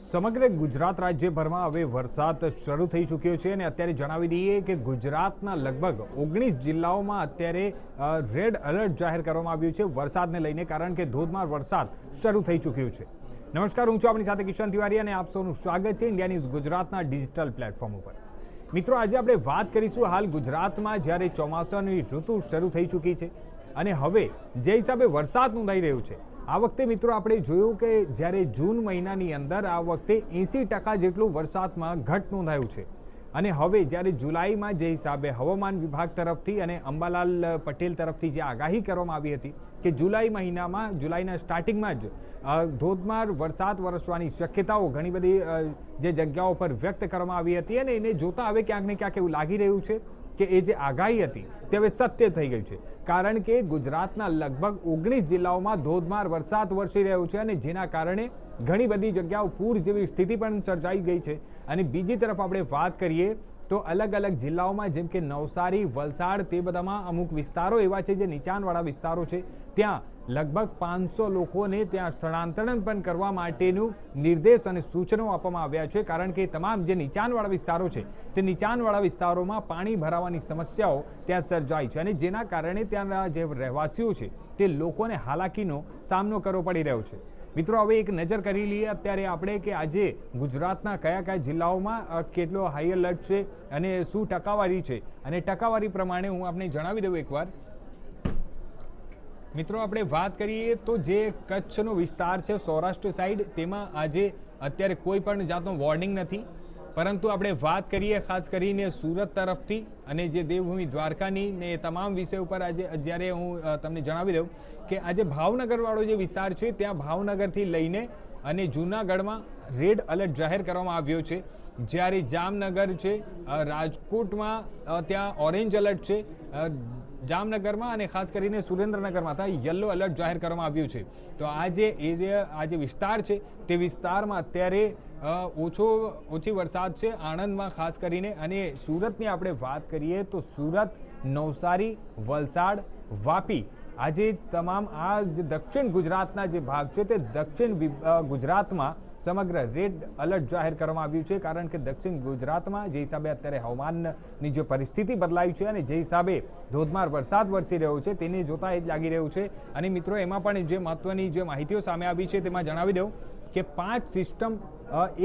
સમગ્ર ગુજરાત રાજ્યભરમાં હવે વરસાદ શરૂ થઈ ચૂક્યો છે અને અત્યારે જણાવી દઈએ કે ગુજરાતના લગભગ 19 જિલ્લાઓમાં અત્યારે રેડ એલર્ટ જાહેર કરવામાં આવ્યું છે વરસાદને લઈને, કારણ કે ધોધમાર વરસાદ શરૂ થઈ ચૂક્યો છે। નમસ્કાર, હું છું આપણી સાથે કિશન તિવારી અને આપ સૌનું સ્વાગત છે ઇન્ડિયા ન્યૂઝ ગુજરાતના ડિજિટલ પ્લેટફોર્મ ઉપર। મિત્રો, આજે આપણે વાત કરીશું હાલ ગુજરાતમાં જ્યારે ચોમાસાની ઋતુ શરૂ થઈ ચૂકી છે અને હવે જે હિસાબે વરસાદ નોંધાઈ રહ્યો છે, આ વખતે મિત્રો આપણે જોયું કે જ્યારે જૂન મહિનાની અંદર આ વખતે 80% જેટલું વરસાદમાં ઘટ નોંધાયું છે અને હવે જ્યારે જુલાઈમાં જે હિસાબે હવામાન વિભાગ તરફથી અને અંબાલાલ પટેલ તરફથી જે આગાહી કરવામાં આવી હતી કે જુલાઈ મહિનામાં, જુલાઈના સ્ટાર્ટિંગમાં જ ધોધમાર વરસાદ વરસવાની શક્યતાઓ ઘણી બધી જે જગ્યાઓ પર વ્યક્ત કરવામાં આવી હતી અને એને જોતા હવે ક્યાંક ને ક્યાંક એવું લાગી રહ્યું છે કે એ જે આગાહી હતી તે હવે સત્ય થઈ ગઈ છે, કારણ કે ગુજરાતના લગભગ 19 જિલ્લાઓમાં ધોધમાર વરસાદ વરસી રહ્યો છે અને જેના કારણે ઘણી બધી જગ્યાઓ પૂર જેવી સ્થિતિ પણ સર્જાઈ ગઈ છે। અને બીજી તરફ આપણે વાત કરીએ તો અલગ અલગ જિલ્લાઓમાં જેમ કે નવસારી, વલસાડ, તે બધામાં અમુક વિસ્તારો એવા છે જે નીચાણવાળા વિસ્તારો છે, ત્યાં લગભગ 500 લોકોને ત્યાં સ્થળાંતરણ પણ કરવા માટેનું નિર્દેશ અને સૂચનો આપવામાં આવ્યા છે, કારણ કે તમામ જે નીચાણવાળા વિસ્તારો છે તે નીચાણવાળા વિસ્તારોમાં પાણી ભરાવાની સમસ્યાઓ ત્યાં સર્જાઈ છે અને જેના કારણે ત્યાંના જે રહેવાસીઓ છે તે લોકોને હાલાકીનો સામનો કરવો પડી રહ્યો છે। મિત્રો, હવે એક નજર કરી લઈએ અત્યારે આપણે કે આજે ગુજરાતના કયા કયા જિલ્લાઓમાં કેટલો હાઈ એલર્ટ છે અને શું ટકાવારી છે, અને ટકાવારી પ્રમાણે હું આપને જણાવી દઉં એકવાર। મિત્રો, આપણે વાત કરીએ તો જે કચ્છનો વિસ્તાર છે સૌરાષ્ટ્ર સાઈડ, તેમાં આજે અત્યારે કોઈ પણ જાતનો વોર્નિંગ નથી, પરંતુ આપણે વાત કરીએ ખાસ કરીને સુરત તરફથી અને જે દેવભૂમિ દ્વારકાની ને તમામ વિષય ઉપર આજે જ્યારે હું તમને જણાવી દઉં કે આજે ભાવનગરવાળો જે વિસ્તાર છે ત્યાં ભાવનગરથી લઈને અને જૂનાગઢમાં રેડ એલર્ટ જાહેર કરવામાં આવ્યો છે, જ્યારે જામનગર છે, રાજકોટમાં ત્યાં ઓરેન્જ એલર્ટ છે, જામનગરમાં અને ખાસ કરીને સુરેન્દ્રનગરમાં ત્યાં યલો એલર્ટ જાહેર કરવામાં આવ્યું છે। તો આ જે એરિયા, આ જે વિસ્તાર છે તે વિસ્તારમાં અત્યારે ઓછી વરસાદ છે, આણંદમાં ખાસ કરીને। અને સુરતની આપણે વાત કરીએ તો સુરત, નવસારી, વલસાડ, વાપી, આજે તમામ આ જે દક્ષિણ ગુજરાતના જે ભાગ છે તે દક્ષિણ ગુજરાતમાં સમગ્ર રેડ એલર્ટ જાહેર કરવામાં આવ્યું છે, કારણ કે દક્ષિણ ગુજરાતમાં જે હિસાબે અત્યારે હવામાનની જે પરિસ્થિતિ બદલાઈ છે અને જે હિસાબે ધોધમાર વરસાદ વરસી રહ્યો છે તેને જોતા એ જ લાગી રહ્યું છે। અને મિત્રો, એમાં પણ જે મહત્વની જે માહિતીઓ સામે આવી છે તેમાં જણાવી દઉં કે 5 સિસ્ટમ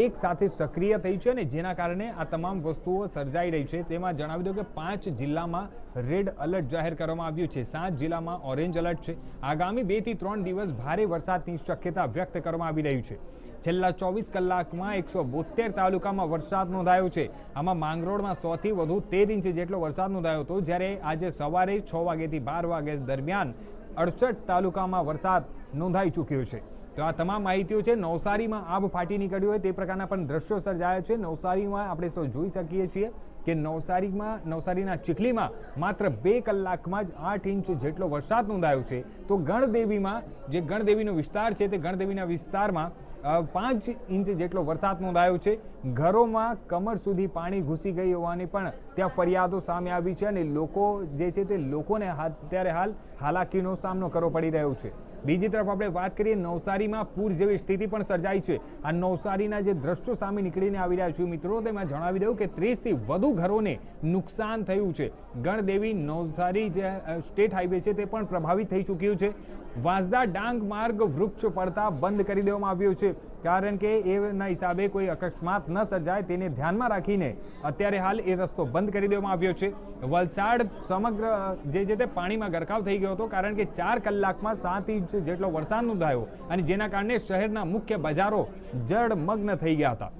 એક સાથે સક્રિય થઈ છે અને જેના કારણે આ તમામ વસ્તુઓ સર્જાઈ રહી છે। તેમાં જણાવી દઉં કે 5 જિલ્લામાં રેડ એલર્ટ જાહેર કરવામાં આવ્યું છે, 7 જિલ્લામાં ઓરેન્જ એલર્ટ છે। આગામી 2 થી 3 દિવસ ભારે વરસાદની શક્યતા વ્યક્ત કરવામાં આવી રહી છે। છેલ્લા 24 કલાકમાં 172 તાલુકામાં વરસાદ નોંધાયો છે। આમાં માંગરોળમાં 100 થી વધુ 13 ઇંચ જેટલો વરસાદ નોંધાયો હતો, જ્યારે આજે સવારે 6 વાગ્યાથી 12 વાગ્યા દરમિયાન 68 તાલુકામાં વરસાદ નોંધાઈ ચૂક્યો છે। તો આ તમામ માહિતીઓ છે। નવસારીમાં આભ ફાટી નીકળ્યું હોય તે પ્રકારના પણ દ્રશ્યો સર્જાયા છે। નવસારીમાં આપણે સૌ જોઈ શકીએ છીએ કે નવસારીના ચીખલીમાં માત્ર 2 કલાકમાં જ 8 ઇંચ જેટલો વરસાદ નોંધાયો છે। તો ગણદેવીમાં, જે ગણદેવીનો વિસ્તાર છે તે ગણદેવીના વિસ્તારમાં 5 ઇંચ જેટલો વરસાદ નોંધાયો છે। ઘરોમાં કમર સુધી પાણી ઘૂસી ગઈ હોવાની પણ ત્યાં ફરિયાદો સામે આવી છે અને લોકો જે છે તે લોકોને અત્યારે હાલ હાલાકીનો સામનો કરવો પડી રહ્યો છે। બીજી તરફ આપણે વાત કરીએ, નવસારીમાં પૂર જેવી સ્થિતિ પણ સર્જાઈ છે। આ નવસારીના જે દ્રશ્યો સામે નીકળીને આવી રહ્યા છે મિત્રો, તેમાં જણાવી દઉં કે 30થી વધુ ઘરોને નુકસાન થયું છે। ગણદેવી નવસારી જે સ્ટેટ હાઈવે છે તે પણ પ્રભાવિત થઈ ચૂક્યું છે। વાંસદા ડાંગ માર્ગ વૃક્ષ પડતા બંધ કરી દેવામાં આવ્યો છે, કારણ કે એના હિસાબે કોઈ અકસ્માત ન સર્જાય તેને ધ્યાનમાં રાખીને અત્યારે હાલ એ રસ્તો બંધ કરી દેવામાં આવ્યો છે। વલસાડ સમગ્ર જે છે તે પાણીમાં ગરકાવ થઈ ગયો હતો, કારણ કે 4 કલાકમાં 7 ઇંચ જેટલો વરસાદ નોંધાયો અને જેના કારણે શહેરના મુખ્ય બજારો જળમગ્ન થઈ ગયા હતા।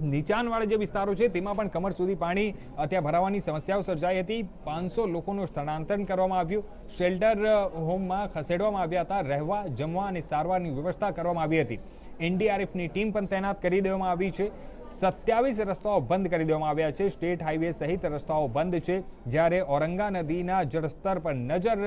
નીચાણવાળા જે વિસ્તારો છે તેમાં પણ કમર સુધી પાણી ત્યાં ભરાવાની સમસ્યાઓ સર્જાઈ હતી। 500 લોકોનું સ્થળાંતરણ કરવામાં આવ્યું, શેલ્ટર હોમમાં ખસેડવામાં આવ્યા હતા, રહેવા, જમવા અને સારવારની વ્યવસ્થા કરવામાં આવી હતી। એનડીઆરએફની ટીમ પણ તૈનાત કરી દેવામાં આવી છે। 27 રસ્તાઓ બંધ કરી દેવામાં આવ્યા છે। સ્ટેટ હાઈવે સહિત રસ્તાઓ બંધ છે, જ્યારે ઔરંગા નદીના જળસ્તર પર નજર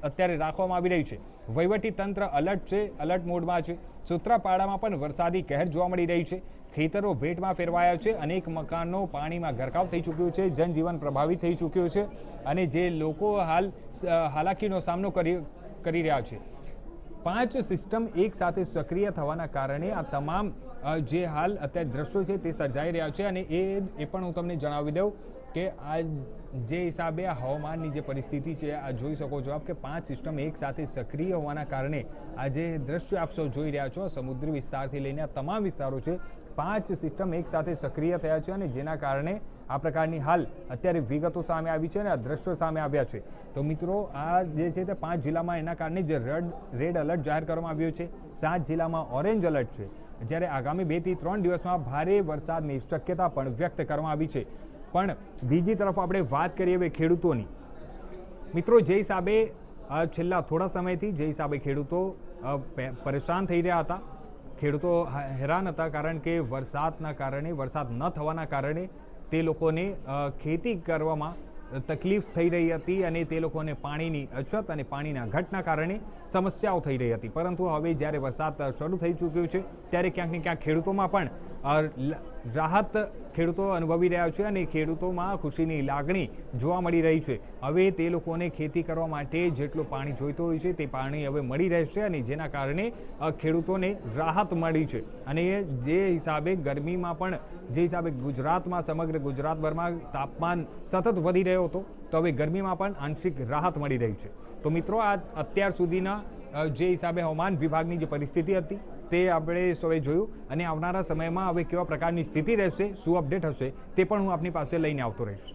અત્યારે રાખવામાં આવી રહી છે। વહીવટી તંત્ર એલર્ટ છે, એલર્ટ મોડમાં છે। સૂત્રાપાડામાં પણ વરસાદી કહેર જોવા મળી રહી છે। ખેતરો ભેટમાં ફેરવાયા છે, અનેક મકાનો પાણીમાં ગરકાવ થઈ ચૂક્યું છે, જનજીવન પ્રભાવિત થઈ ચૂક્યું છે અને જે લોકો હાલ હાલાકીનો સામનો કરી રહ્યા છે। 5 સિસ્ટમ એક સાથે સક્રિય થવાના કારણે આ તમામ જે હાલ અત્યારે દ્રશ્યો છે તે સર્જાઈ રહ્યા છે અને એ પણ હું તમને જણાવી દઉં કે આ જે હિસાબે આ હવામાનની જે પરિસ્થિતિ છે આ જોઈ શકો છો આપ કે 5 સિસ્ટમ એક સાથે સક્રિય હોવાના કારણે આ જે દ્રશ્ય આપ સૌ જોઈ રહ્યા છો સમુદ્રી વિસ્તારથી લઈને આ તમામ વિસ્તારો છે 5 સિસ્ટમ એક સાથે સક્રિય થયા છે અને જેના કારણે આ પ્રકારની હાલ અત્યારે વિગતો સામે આવી છે અને આ દ્રશ્યો સામે આવ્યા છે. તો મિત્રો આ જે છે તે 5 જિલ્લામાં એના કારણે જે રેડ એલર્ટ જાહેર કરવામાં આવ્યો છે, 7 જિલ્લામાં ઓરેન્જ એલર્ટ છે, જ્યારે આગામી 2 થી 3 દિવસમાં ભારે વરસાદની શક્યતા પણ વ્યક્ત કરવામાં આવી છે. પણ બીજી તરફ આપણે વાત કરીએ હવે ખેડૂતોની. મિત્રો જે હિસાબે છેલ્લા થોડા સમયથી જે હિસાબે ખેડૂતો પરેશાન થઈ રહ્યા હતા, ખેડૂતો હેરાન હતા કારણ કે વરસાદના કારણે, વરસાદ ન થવાના કારણે તે લોકોને ખેતી કરવામાં તકલીફ થઈ રહી હતી અને તે લોકોને પાણીની અછત અને પાણીના ઘટના કારણે સમસ્યાઓ થઈ રહી હતી. પરંતુ હવે જ્યારે વરસાદ શરૂ થઈ ચૂક્યો છે ત્યારે ક્યાંક ને ક્યાંક ખેડૂતોમાં પણ રાહત ખેડૂતો અનુભવી રહ્યા છે અને ખેડૂતોમાં ખુશીની લાગણી જોવા મળી રહી છે. હવે તે લોકોને ખેતી કરવા માટે જેટલું પાણી જોઈતું હોય છે તે પાણી હવે મળી રહેશે અને જેના કારણે ખેડૂતોને રાહત મળી છે. અને જે હિસાબે ગરમીમાં પણ જે હિસાબે ગુજરાતમાં સમગ્ર ગુજરાતભરમાં તાપમાન સતત વધી રહ્યો હતો તો હવે ગરમીમાં પણ આંશિક રાહત મળી રહી છે. તો મિત્રો આ અત્યાર સુધીના જે હિસાબે હવામાન વિભાગની જે પરિસ્થિતિ હતી તે આપણે સૌએ જોયું અને આવનારા સમયમાં હવે કેવા પ્રકારની સ્થિતિ રહેશે, શું અપડેટ હશે તે પણ હું આપની પાસે લઈને આવતો રહીશ.